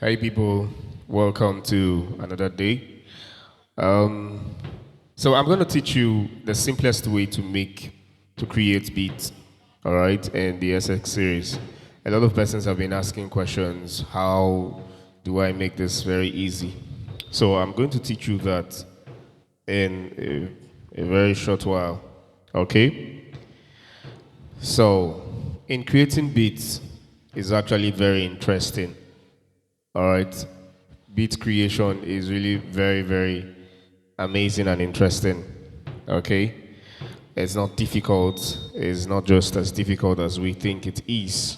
Hey people, welcome to another day. Um, so I'm going to teach you the simplest way to create beats, all right, in the SX series. A lot of persons have been asking questions, how do I make this very easy? So I'm going to teach you that in a very short while, okay? So in creating beats is actually very interesting. All right. Beat creation is really very, very amazing and interesting. Okay. It's not difficult. It's not just as difficult as we think it is.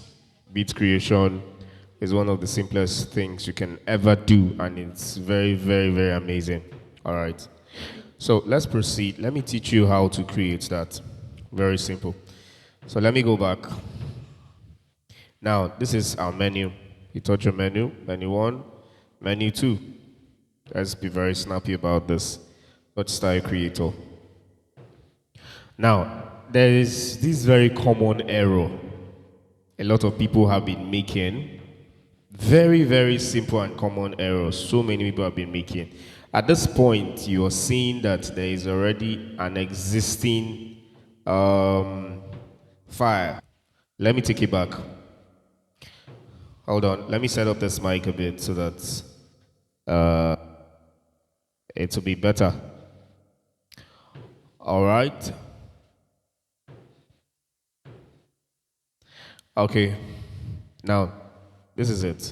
Beat creation is one of the simplest things you can ever do, and it's very, very, very amazing. All right. So let's proceed. Let me teach you how to create that. Very simple. So let me go back. Now, this is our menu. You touch your menu, menu one, menu two. Let's be very snappy about this. Touch style creator. Now, there is this very common error a lot of people have been making. Very, very simple and common errors. So many people have been making. At this point, you are seeing that there is already an existing file. Let me take it back. Hold on. Let me set up this mic a bit so that it will be better. All right. Okay. Now, this is it.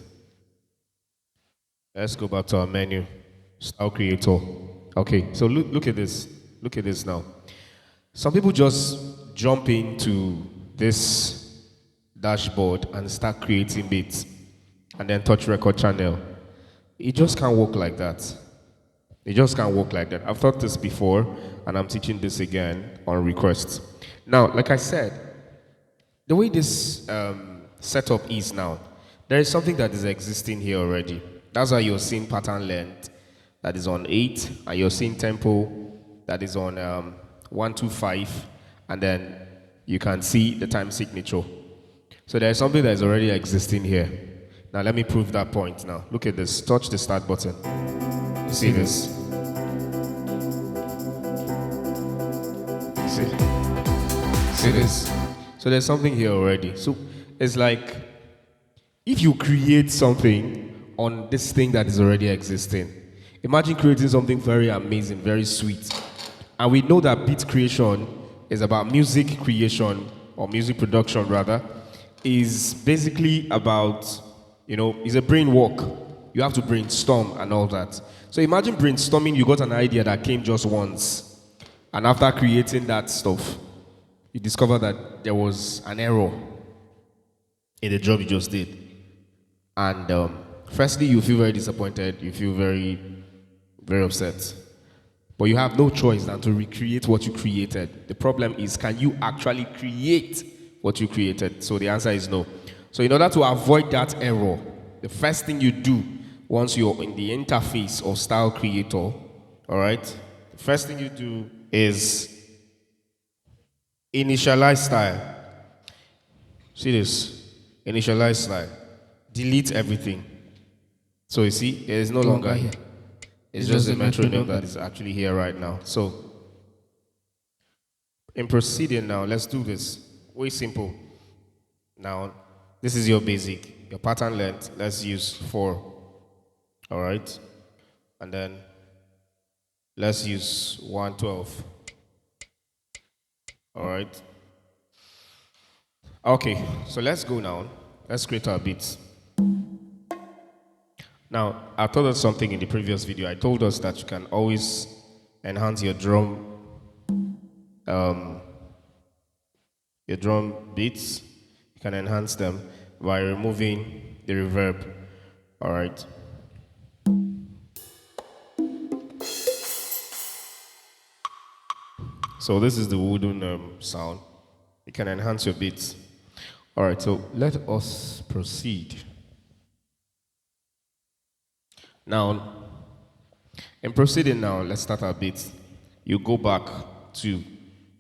Let's go back to our menu. Style creator. Okay. So look at this. Look at this now. Some people just jump into this dashboard and start creating beats and then touch record channel. It just can't work like that. It just can't work like that. I've taught this before and I'm teaching this again on request. Now, like I said, the way this setup is now, there is something that is existing here already. That's why you're seeing pattern length that is on 8, and you're seeing tempo that is on 125, and then you can see the time signature. So there's something that is already existing here. Now let me prove that point now. Look at this. Touch the start button. You see this? See this? So there's something here already. So it's like if you create something on this thing that is already existing, imagine creating something very amazing, very sweet. And we know that beat creation is about music creation, or music production rather, is basically about, it's a brain work. You have to brainstorm and all that. So imagine brainstorming, you got an idea that came just once. And after creating that stuff, you discover that there was an error in the job you just did. And firstly, you feel very disappointed. You feel very, very upset. But you have no choice than to recreate what you created. The problem is, can you actually create what you created? So the answer is no. So in order to avoid that error, the first thing you do once you're in the interface of Style Creator, all right, the first thing you do is initialize style. See this? Initialize style. Delete everything. So you see, it is no longer here. It's just the metronome that is actually here right now. So, in proceeding now, let's do this. Way simple. Now, this is your basic. Your pattern length, let's use 4. All right? And then, let's use 112. All right? Okay, so let's go now. Let's create our beats. Now, I told us something in the previous video. I told us that you can always enhance your drum beats. You can enhance them by removing the reverb. All right. So this is the wooden sound. You can enhance your beats. All right, so let us proceed. Now, in proceeding now, let's start our beats. You go back to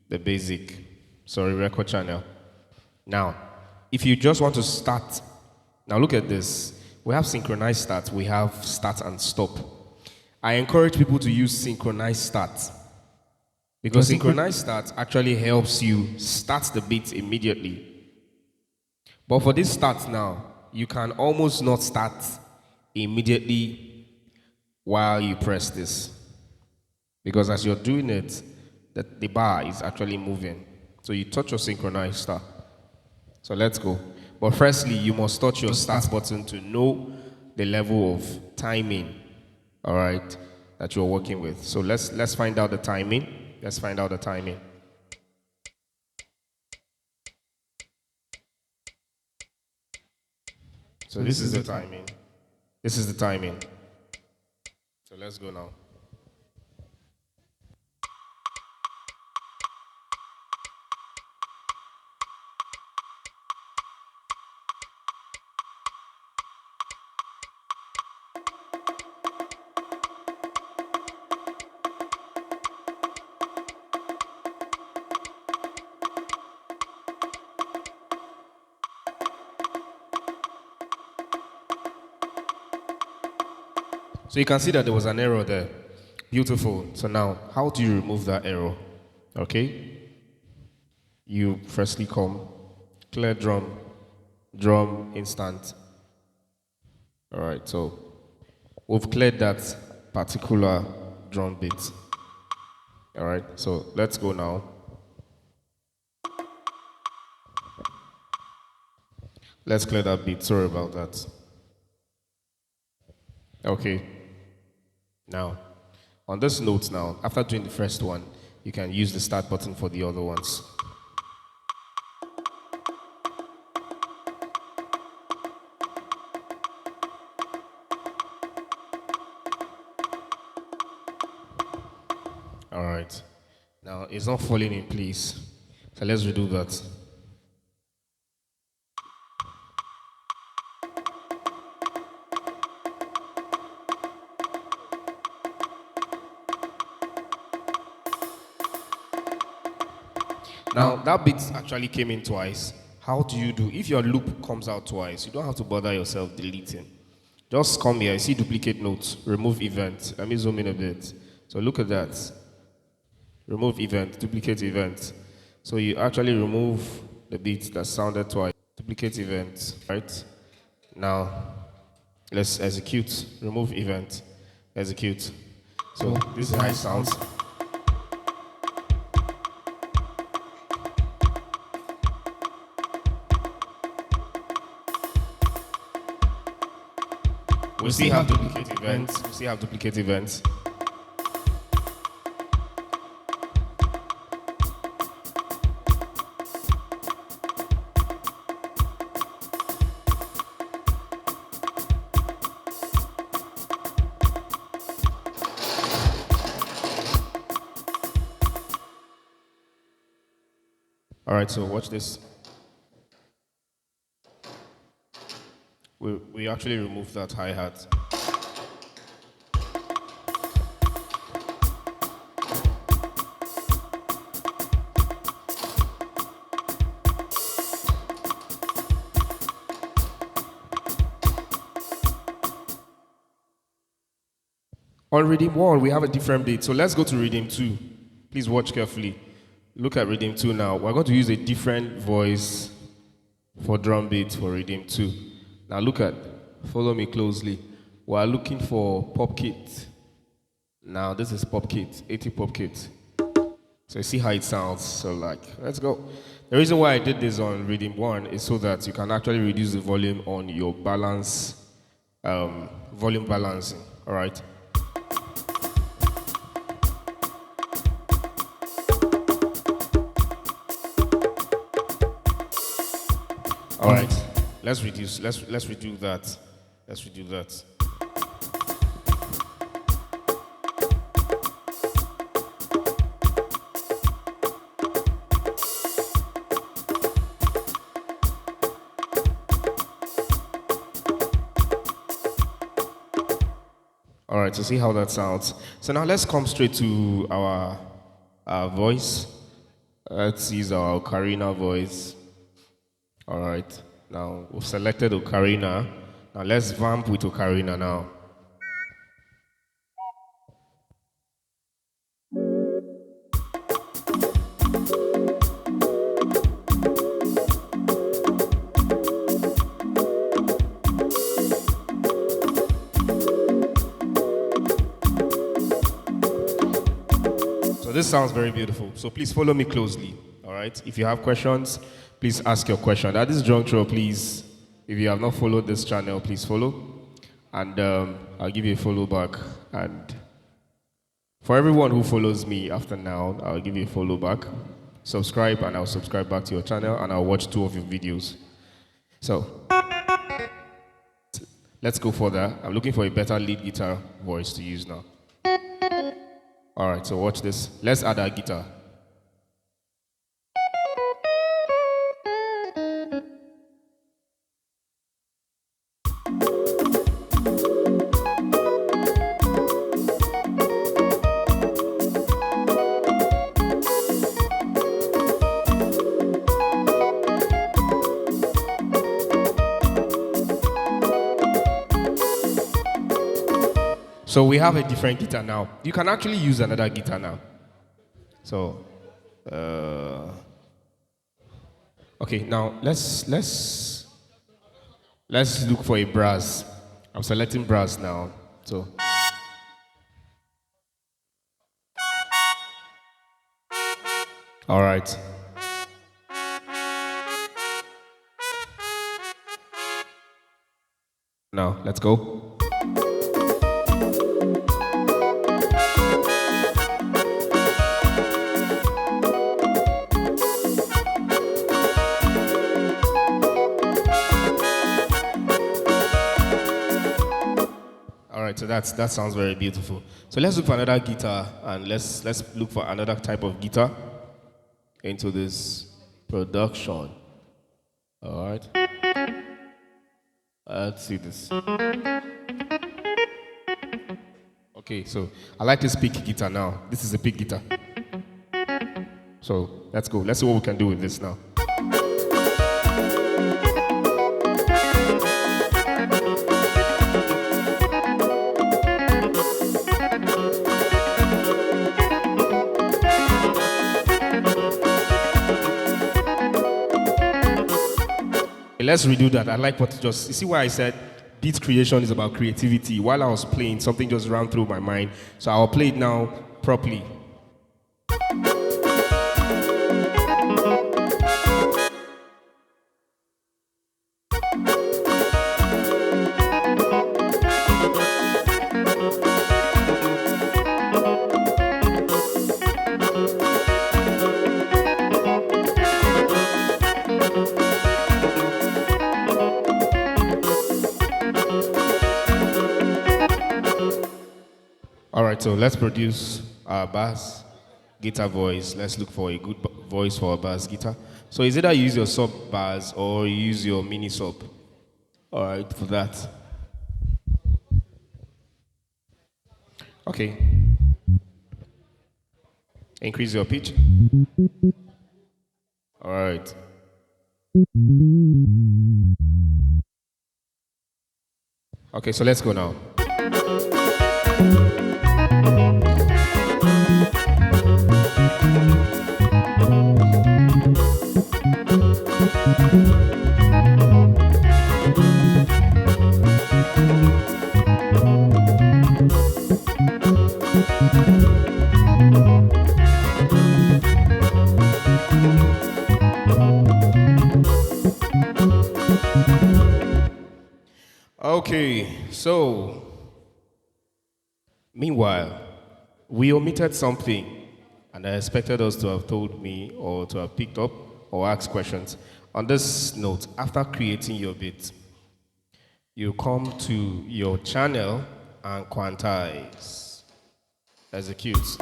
the basic, record channel. Now, if you just want to start, now look at this. We have synchronized start, we have start and stop. I encourage people to use synchronized start because synchronized start actually helps you start the beat immediately. But for this start now, you can almost not start immediately while you press this. Because as you're doing it, the bar is actually moving. So you touch your synchronized start. So let's go. But firstly, you must touch your start button to know the level of timing, all right, that you're working with. So let's find out the timing. Let's find out the timing. So this is the timing. This is the timing. So let's go now. So you can see that there was an error there. Beautiful. So now, how do you remove that error? Okay? You firstly come, clear drum instant. All right, so we've cleared that particular drum bit. All right, so let's go now. Let's clear that bit. Sorry about that. Okay. Now, on this note now, after doing the first one, you can use the start button for the other ones. All right. Now, it's not falling in place. So let's redo that. Now, that bit actually came in twice. How do you do? If your loop comes out twice, you don't have to bother yourself deleting. Just come here, you see duplicate notes, remove event. Let me zoom in a bit. So look at that. Remove event, duplicate event. So you actually remove the bit that sounded twice. Duplicate event, right? Now, let's execute. Remove event, execute. So this is how it sounds. We still have duplicate events. We still have duplicate events. All right, so watch this. We actually removed that hi-hat. On Rhythm 1, we have a different beat. So let's go to Rhythm 2. Please watch carefully. Look at Rhythm 2 now. We're going to use a different voice for drum beat for Rhythm 2. Now look at, follow me closely. We're looking for pop kit. Now this is pop kit, 80 pop kit. So you see how it sounds. So like, let's go. The reason why I did this on Rhythm 1 is so that you can actually reduce the volume on your balance, volume balancing, all right? All right, let's reduce, let's redo that. Let's redo that. All right, so see how that sounds. So now let's come straight to our voice. Let's use our ocarina voice. All right, now we've selected ocarina. Now let's vamp with Ocarina now. So this sounds very beautiful. So please follow me closely. All right. If you have questions, please ask your question. At this juncture, please, if you have not followed this channel, please follow. And I'll give you a follow back. And for everyone who follows me after now, I'll give you a follow back. Subscribe, and I'll subscribe back to your channel, and I'll watch 2 of your videos. So let's go further. I'm looking for a better lead guitar voice to use now. All right, so watch this. Let's add our guitar. So we have a different guitar now. You can actually use another guitar now. So, okay, now let's look for a brass. I'm selecting brass now. So, all right. Now let's go. So that sounds very beautiful. So let's look for another guitar, and let's look for another type of guitar into this production. All right. Let's see this. Okay, so I like this pick guitar now. This is a pick guitar. So let's go. Let's see what we can do with this now. Let's redo that. I like what you see why I said beat creation is about creativity. While I was playing, something just ran through my mind. So I'll play it now properly. All right, so let's produce our bass guitar voice. Let's look for a good voice for a bass guitar. So is either you use your sub bass or you use your mini sub. All right, for that. Okay. Increase your pitch. All right. Okay, so let's go now. Okay, so meanwhile, we omitted something, and I expected us to have told me or to have picked up or asked questions. On this note, after creating your beat, you come to your channel and quantize. Execute.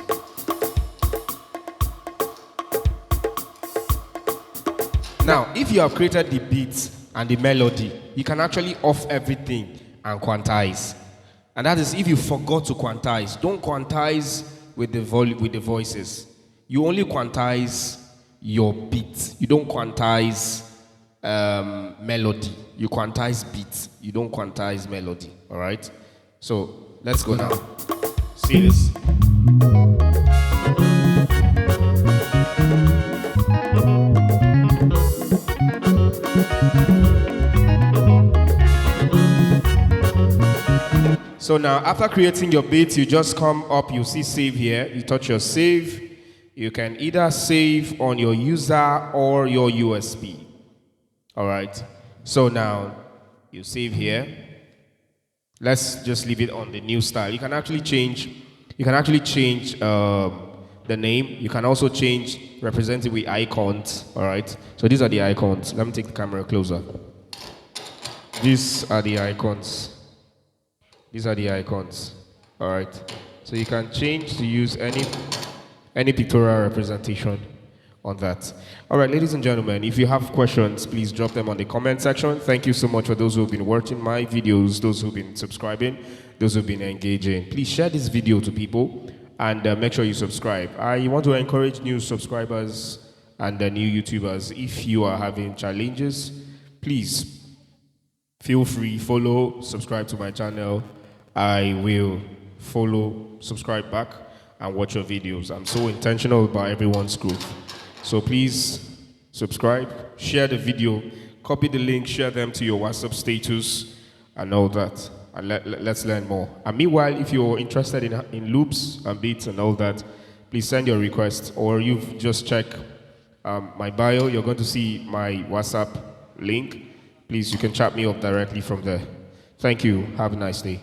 Now, if you have created the beat and the melody, you can actually off everything and quantize. And that is if you forgot to quantize. Don't quantize with the voices. You only quantize your beat. You don't quantize melody. You quantize beats. You don't quantize melody. All right. So let's go now. See this. So now, after creating your beat, you just come up, you see save here, you touch your save. You can either save on your user or your USB. All right. So now, you save here. Let's just leave it on the new style. You can actually change. The name. You can also change, represent it with icons. All right. So these are the icons. Let me take the camera closer. These are the icons. These are the icons. All right. So you can change to use any pictorial representation on that. All right, ladies and gentlemen, if you have questions, please drop them on the comment section. Thank you so much for those who have been watching my videos, those who've been subscribing, those who've been engaging. Please share this video to people and make sure you subscribe. I want to encourage new subscribers and new YouTubers. If you are having challenges, please feel free, follow, subscribe to my channel. I will follow, subscribe back, and watch your videos. I'm so intentional about everyone's growth. So please subscribe, share the video, copy the link, share them to your WhatsApp status, and all that. And let's learn more. And meanwhile, if you're interested in loops and beats and all that, please send your request, or you've just checked my bio. You're going to see my WhatsApp link. Please, you can chat me up directly from there. Thank you. Have a nice day.